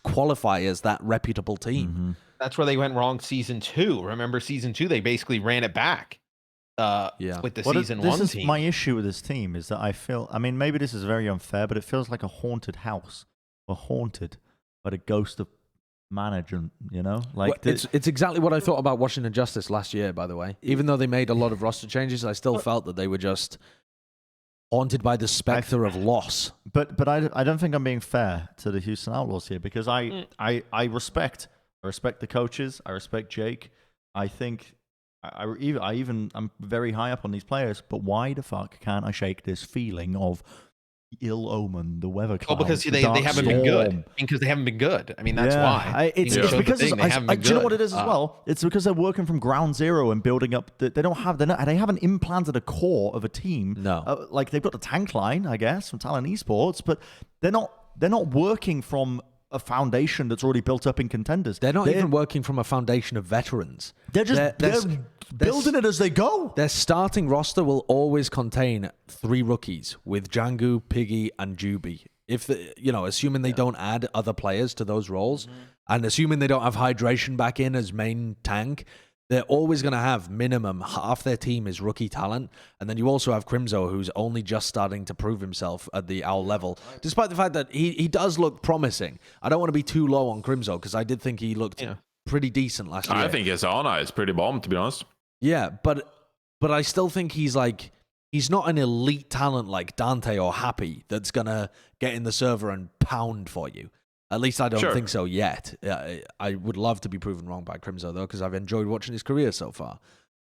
qualify as that reputable team. Mm-hmm. That's where they went wrong season 2. Remember season 2, they basically ran it back. With the season 1 team. My issue with this team is that I feel, I mean, maybe this is very unfair, but it feels like a haunted house. Or haunted by the ghost of management, you know? Like it's exactly what I thought about Washington Justice last year, by the way. Even though they made a lot of roster changes, I still felt that they were just haunted by the specter of loss. But I don't think I'm being fair to the Houston Outlaws here, because I respect the coaches, I respect Jake. I think I'm very high up on these players, but why the fuck can't I shake this feeling of ill omen, the weather clouds? Oh, because they haven't been good. Because they haven't been good. I mean, that's why. It's because do you know what it is as well? It's because they're working from ground zero and building up. They haven't implanted a core of a team. No, like they've got the tank line, I guess, from Talent Esports, but they're not working from a foundation that's already built up in contenders. They're not even working from a foundation of veterans. They're just building it as they go. Their starting roster will always contain 3 rookies with Django, Piggy, and Juby. Assuming they don't add other players to those roles, and assuming they don't have Hydration back in as main tank, they're always going to have minimum half their team is rookie talent. And then you also have Crimzo, who's only just starting to prove himself at the OWL level, despite the fact that he does look promising. I don't want to be too low on Crimzo, because I did think he looked pretty decent last year. I think his Ana is pretty bomb, to be honest. Yeah, but I still think he's not an elite talent like Dante or Happy that's going to get in the server and pound for you. At least I don't think so yet. I would love to be proven wrong by Crimzo, though, because I've enjoyed watching his career so far.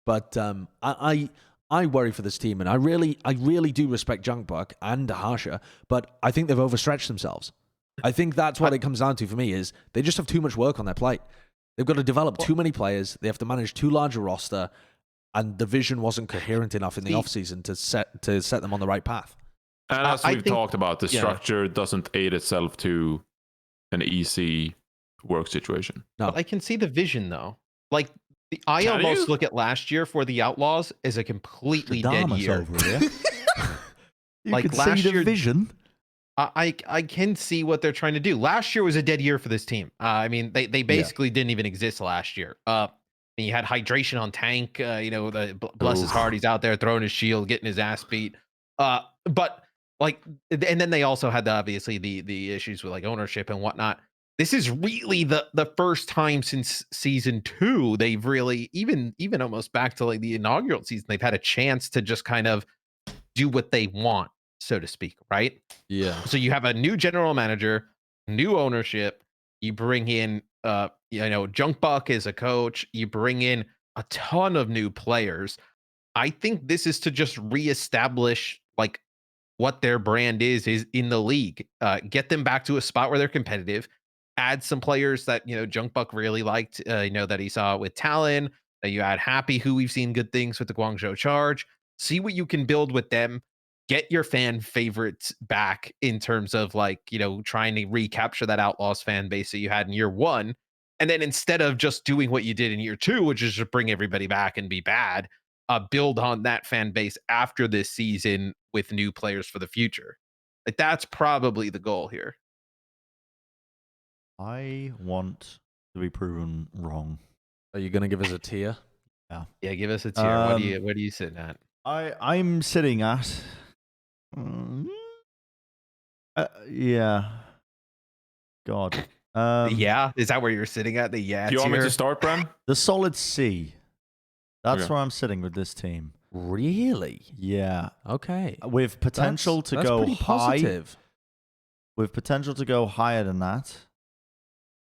But I worry for this team, and I really do respect Junkbuck and Harsha, but I think they've overstretched themselves. I think that's what it comes down to for me, is they just have too much work on their plate. They've got to develop too many players. They have to manage too large a roster, and the vision wasn't coherent enough in the offseason to set them on the right path. And as we've talked about, the structure doesn't aid itself to an easy work situation. No. But I can see the vision, though. Like, I almost look at last year for the Outlaws as a completely dead year. Over here. You like can last see the year, vision. I can see what they're trying to do. Last year was a dead year for this team. I mean, they basically didn't even exist last year. You had Hydration on tank. Bless his heart, he's out there throwing his shield, getting his ass beat. But like, and then they also had obviously the issues with like ownership and whatnot. This is really the first time since season 2 they've really even almost back to like the inaugural season, they've had a chance to just kind of do what they want, so to speak, right? Yeah. So you have a new general manager, new ownership. You bring in, Junkbuck as a coach. You bring in a ton of new players. I think this is to just reestablish like what their brand is in the league. Get them back to a spot where they're competitive. Add some players that Junkbuck really liked. That he saw with Talon. That you add Happy, who we've seen good things with the Guangzhou Charge. See what you can build with them. Get your fan favorites back in terms of like, trying to recapture that Outlaws fan base that you had in year 1. And then instead of just doing what you did in year 2, which is just bring everybody back and be bad, build on that fan base after this season with new players for the future. Like, that's probably the goal here. I want to be proven wrong. Are you going to give us a tier? Yeah, give us a tier. What are you sitting at? I'm sitting at... yeah. God. Yeah? Is that where you're sitting at? The yeah Do you want me tier? to start, Bren? The solid C. That's Okay. where I'm sitting with this team. Really? Yeah. Okay. With potential to that's go pretty high. positive. with potential to go higher than that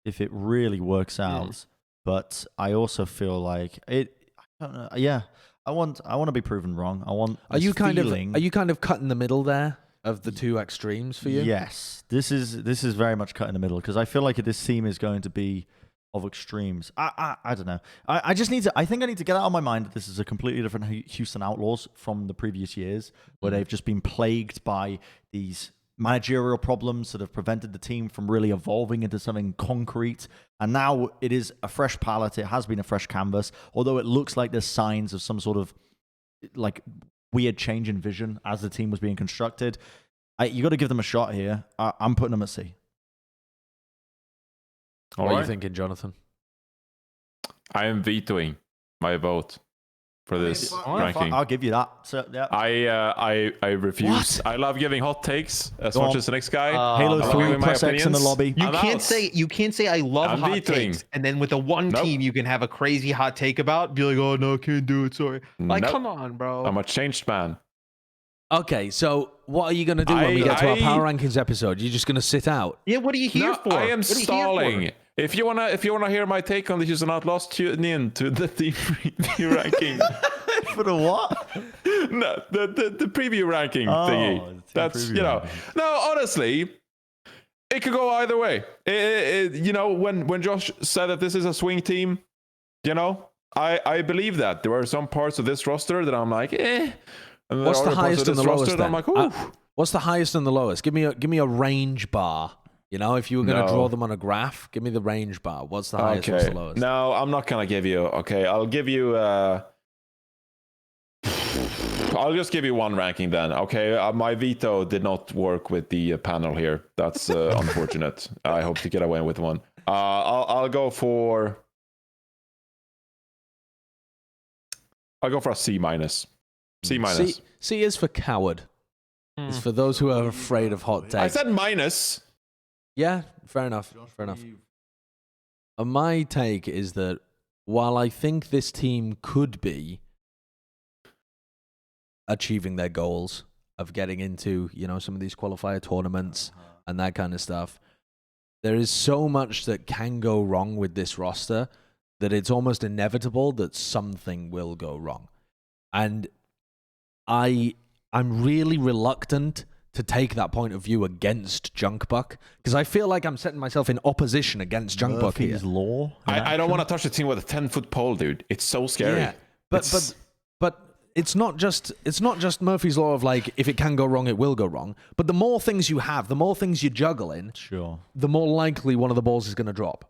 if it really works out. But I also feel like it. I don't know. Yeah, I want to be proven wrong. I want. Are you kind feeling, of cut in the middle there of the two extremes for you? Yes, this is very much cut in the middle because I feel like this team is going to be of extremes. I don't know. I just need to. I think I need to get out of my mind that this is a completely different Houston Outlaws from the previous years, where they've just been plagued by these managerial problems that have prevented the team from really evolving into something concrete. And now it is a fresh palette. It has been a fresh canvas, although it looks like there's signs of some sort of like weird change in vision as the team was being constructed. You got to give them a shot here. I'm putting them at C. What are you thinking, Jonathan? I am vetoing my vote for this ranking. I'll give you that. So, yeah. I refuse. What? I love giving hot takes as Go much on. as the next guy. Halo I love 3 giving my plus X in the opinions. lobby. You can't say I love I'm hot vetoing. takes, and then with the one Nope. team you can have a crazy hot take about, be like, oh no, I can't do it. Sorry. Like, Nope. come on, bro. I'm a changed man. Okay, so what are you going to do when we get to our power rankings episode? You're just going to sit out? Yeah, what are you here No, for? I am What are you here stalling. for? If you wanna hear my take on the Houston Outlaws, tune in to the team preview ranking. For the what? No, the preview ranking Oh, thingy. the team That's preview ranking. No, honestly, it could go either way. When Josh said that this is a swing team, I believe that there are some parts of this roster that I'm like, eh. And What's the other parts highest of and the this lowest roster that then? I'm like, ooh. What's the highest and the lowest? Give me a range bar. If you were going to draw them on a graph, give me the range bar. What's the highest? What's the lowest? No, I'm not gonna give you. Okay, I'll give you. I'll just give you one ranking then. Okay, my veto did not work with the panel here. That's unfortunate. I hope to get away with one. I'll go for. I'll go for a C minus. C minus. C is for coward. It's for those who are afraid of hot takes. I said minus. Yeah, fair enough. Fair enough. My take is that while I think this team could be achieving their goals of getting into, some of these qualifier tournaments and that kind of stuff, there is so much that can go wrong with this roster that it's almost inevitable that something will go wrong. And I'm really reluctant to take that point of view against Junkbuck because I feel like I'm setting myself in opposition against Junkbuck here. Murphy's Law. I don't want to touch the team with a 10-foot pole, dude. It's so scary. Yeah, but it's not just Murphy's Law of like if it can go wrong, it will go wrong. But the more things you have, the more things you juggle in, Sure. the more likely one of the balls is going to drop.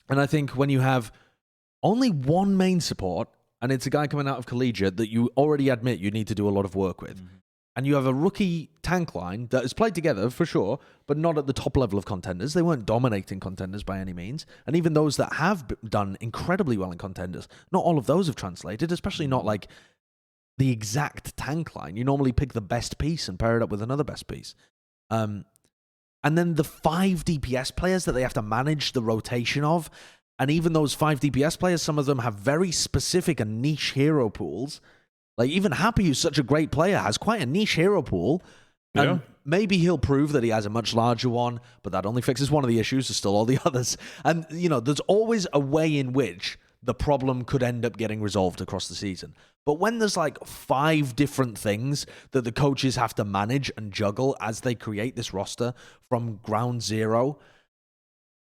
And I think when you have only one main support, and it's a guy coming out of collegiate that you already admit you need to do a lot of work with, and you have a rookie tank line that has played together for sure, but not at the top level of contenders. They weren't dominating contenders by any means. And even those that have done incredibly well in contenders, not all of those have translated, especially not like the exact tank line. You normally pick the best piece and pair it up with another best piece. And then the 5 DPS players that they have to manage the rotation of, and even those 5 DPS players, some of them have very specific and niche hero pools. Like even Happy, who's such a great player, has quite a niche hero pool. And maybe he'll prove that he has a much larger one, but that only fixes one of the issues. There's still all the others. And, there's always a way in which the problem could end up getting resolved across the season. But when there's like 5 different things that the coaches have to manage and juggle as they create this roster from ground zero,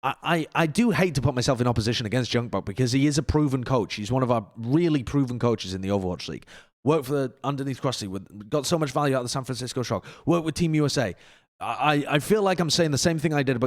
I do hate to put myself in opposition against Junkbuck because he is a proven coach. He's one of our really proven coaches in the Overwatch League. Worked for the Underneath Crusty, got so much value out of the San Francisco Shock. Worked with Team USA. I feel like I'm saying the same thing I did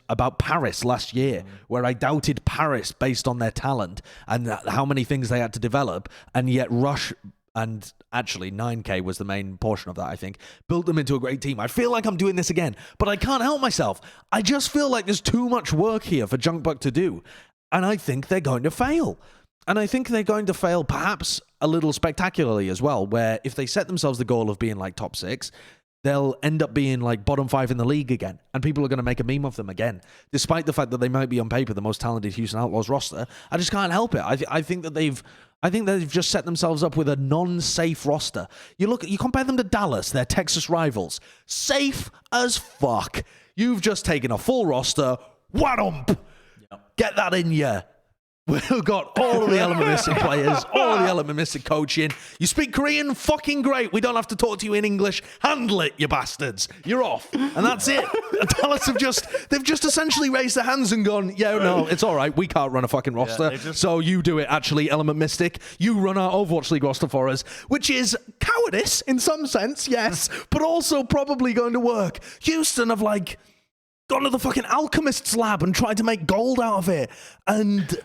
about Paris last year, where I doubted Paris based on their talent and how many things they had to develop, and yet Rush, and actually 9K was the main portion of that, I think, built them into a great team. I feel like I'm doing this again, but I can't help myself. I just feel like there's too much work here for Junkbuck to do, and I think they're going to fail. And I think they're going to fail perhaps a little spectacularly as well, where if they set themselves the goal of being like top 6, they'll end up being like bottom 5 in the league again. And people are going to make a meme of them again. Despite the fact that they might be on paper the most talented Houston Outlaws roster, I just can't help it. I think that they've just set themselves up with a non-safe roster. You compare them to Dallas, their Texas rivals. Safe as fuck. You've just taken a full roster. Whadump! Get that in you. We've got all of the Element Mystic players, all of the Element Mystic coaching. You speak Korean? Fucking great. We don't have to talk to you in English. Handle it, you bastards. You're off. And that's it. And Dallas they've just essentially raised their hands and gone, yeah, no, it's all right. We can't run a fucking roster. So you do it, actually, Element Mystic. You run our Overwatch League roster for us, which is cowardice in some sense, yes, but also probably going to work. Houston have, like, gone to the fucking alchemist's lab and tried to make gold out of it. And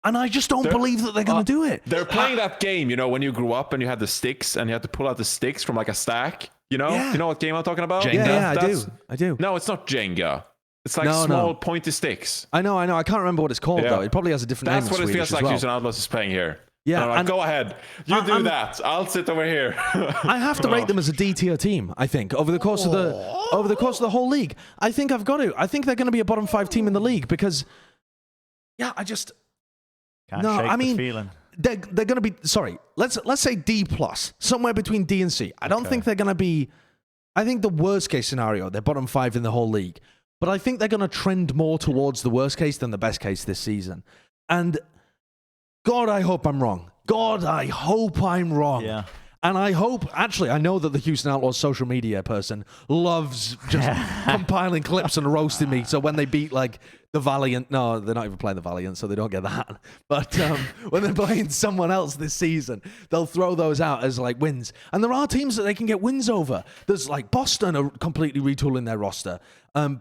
I just don't believe that they're going to do it. They're playing that game, when you grew up and you had the sticks and you had to pull out the sticks from like a stack, You know what game I'm talking about? Jenga? Yeah, I do. No, it's not Jenga. It's like small pointy sticks. I know. I can't remember what it's called, though. It probably has a different name in That's what it feels like Houston Outlaws is playing here. Yeah, go ahead. You do that. I'll sit over here. I have to rate them as a D tier team. I think over the course of the whole league, I think I've got to. I think they're going to be a bottom 5 team in the league because, I just Can't shake the feeling. They're going to be. Sorry, let's say D plus, somewhere between D and C. I don't think they're going to be. I think the worst case scenario, they're bottom 5 in the whole league, but I think they're going to trend more towards the worst case than the best case this season, and. God, I hope I'm wrong. Yeah. And I hope, actually, I know that the Houston Outlaws social media person loves just compiling clips and roasting me. So when they beat, like, the Valiant, no, they're not even playing the Valiant, so they don't get that. But when they're playing someone else this season, they'll throw those out as, like, wins. And there are teams that they can get wins over. There's, like, Boston are completely retooling their roster.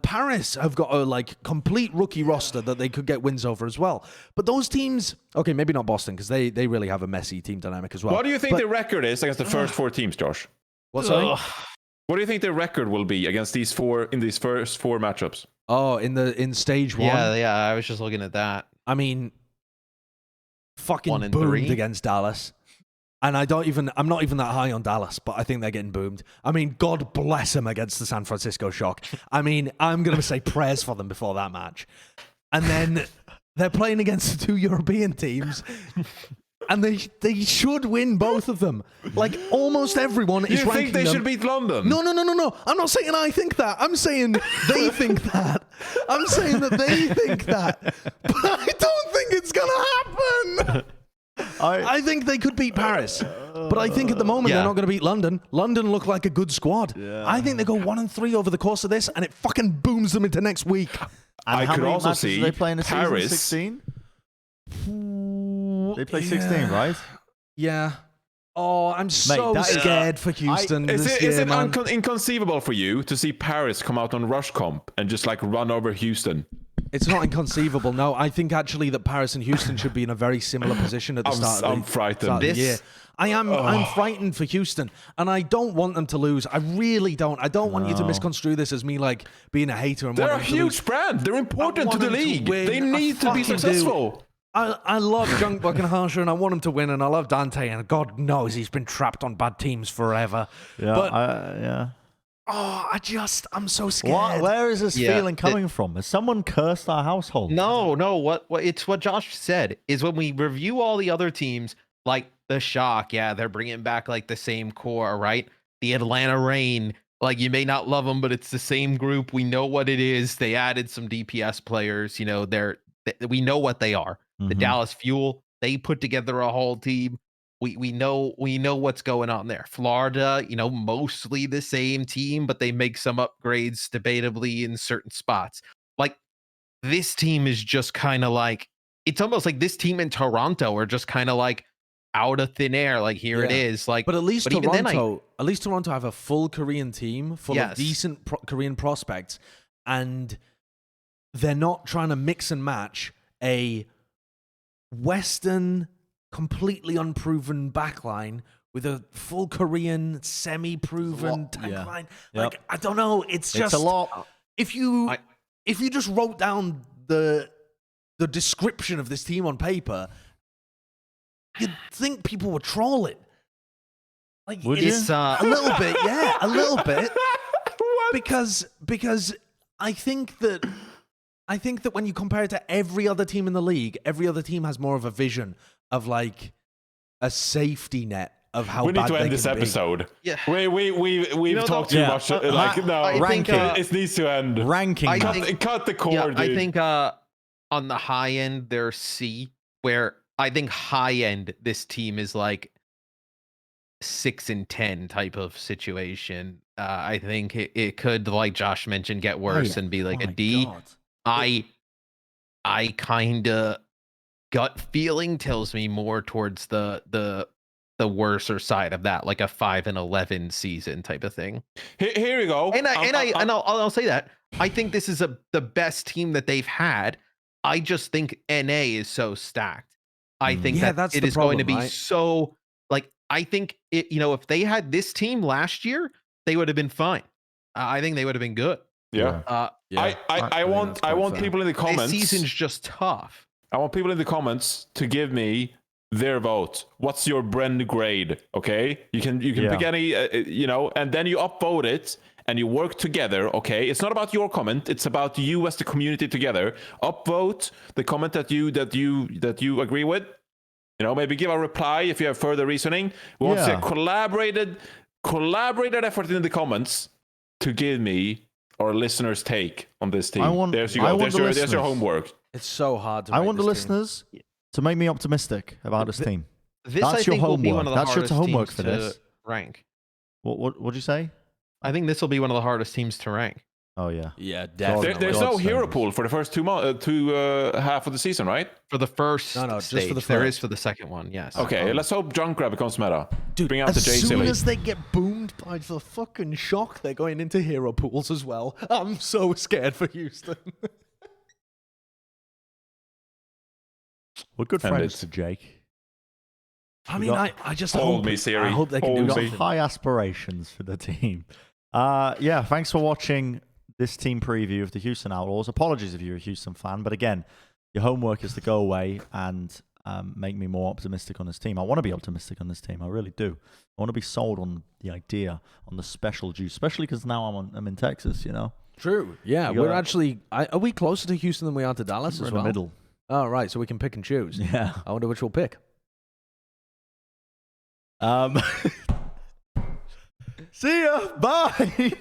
Paris have got a, like, complete rookie roster that they could get wins over as well. But those teams, okay, maybe not Boston, because they really have a messy team dynamic as well. What do you think the record is against the first 4 teams, Josh? What's that? What do you think the record will be against these first 4 matchups? Oh, in stage 1? Yeah, I was just looking at that. I mean, fucking 1 and boomed 3 against Dallas. And I'm not even that high on Dallas, but I think they're getting boomed. I mean, God bless them against the San Francisco Shock. I mean, I'm going to say prayers for them before that match. And then they're playing against the 2 European teams. And they should win both of them. Like, almost everyone is ranking them. You think they should beat London? No. I'm not saying I think that. I'm saying they think that. I'm saying that they think that. But I don't think it's going to happen. I think they could beat Paris. But I think at the moment they're not going to beat London. London look like a good squad. Yeah. I think they go 1 and 3 over the course of this, and it fucking booms them into next week. And I how could many also matches see do they play in a Paris. season? 16? They play 16, right? Yeah. Oh, I'm so scared for Houston Is this it year, inconceivable for you to see Paris come out on Rush Comp and just like run over Houston? It's not inconceivable, no. I think actually that Paris and Houston should be in a very similar position at the start of the year. I'm frightened for Houston, and I don't want them to lose. I really don't. I don't want you to misconstrue this as me like being a hater. And they're a huge brand. They're important to the league. They need to be successful. I love Junkbuck and Harsher, and I want him to win, and I love Dante, and God knows he's been trapped on bad teams forever. Yeah, but, I'm so scared. Where is this feeling coming from? Has someone cursed our household? No. What it's what Josh said is when we review all the other teams, like the Shock, they're bringing back like the same core, right? The Atlanta Reign, like you may not love them, but it's the same group. We know what it is. They added some DPS players. We know what they are. The Dallas Fuel, they put together a whole team. We know what's going on there. Florida, mostly the same team, but they make some upgrades debatably in certain spots. Like this team is just kind of like, it's almost like this team in Toronto are just kind of like out of thin air. Like here it is. Like, but at least Toronto have a full Korean team full of decent Korean prospects, and they're not trying to mix and match a Western, completely unproven backline with a full Korean, semi-proven tank line. Like, I don't know. It's just a lot. If you just wrote down the description of this team on paper, you'd think people were trolling. Like, would you? A little bit, a little bit. Because I think that when you compare it to every other team in the league, every other team has more of a vision of like a safety net of how we need bad to they end this can be. episode. Yeah. We've talked too Yeah. much. I think, it needs to end. Ranking. I Matt. think- Cut the cord, Yeah, dude. I think on the high end they're C, where I think high end this team is like 6-10 type of situation. I think it could, like Josh mentioned, get worse and be like a My D. God. I kind of gut feeling tells me more towards the worser side of that, like a 5-11 season type of thing. Here we go. And I'll say that I think this is the best team that they've had. I just think NA is so stacked. I think Yeah, that that's it the is going to problem, be right? so like I think it. If they had this team last year, they would have been fine. I think they would have been good. Yeah. Yeah. I want people in the This comments. season's just tough. I want people in the comments to give me their vote. What's your Bren grade? Okay, you can pick any, and then you upvote it and you work together. Okay, it's not about your comment; it's about you as the community together. Upvote the comment that you agree with. Maybe give a reply if you have further reasoning. We want to see a collaborated effort in the comments to give me our listeners' take on this team. There's your homework. It's so hard to I rate want the this team. listeners to make me optimistic about this team. This That's I your think will be homework. one of the That's your hardest homework teams for to this. rank. What'd you say? I think this will be one of the hardest teams to rank. Oh yeah. Yeah, definitely. There's God no hero save us. pool for the first two half of the season, right? For the first No, just stage. for the There first. is for the second one, yes. Okay, let's hope Junk Grab becomes meta. Dude, Bring out the J as soon Silly. as they get boomed by the fucking shock, they're going into hero pools as well. I'm so scared for Houston. We're good And friends it's- to Jake. I mean, I just Hold hope, me, Siri. I hope they can Hold do me. something. High aspirations for the team. Yeah, thanks for watching this team preview of the Houston Outlaws. Apologies if you're a Houston fan, but again, your homework is to go away and make me more optimistic on this team. I want to be optimistic on this team. I really do. I want to be sold on the idea, on the special juice, especially because now I'm in Texas, True. Yeah, You we're gotta- actually... Are we closer to Houston than we are to Dallas We're as in well? the middle. Oh, right, so we can pick and choose. Yeah. I wonder which we'll pick. See ya. Bye.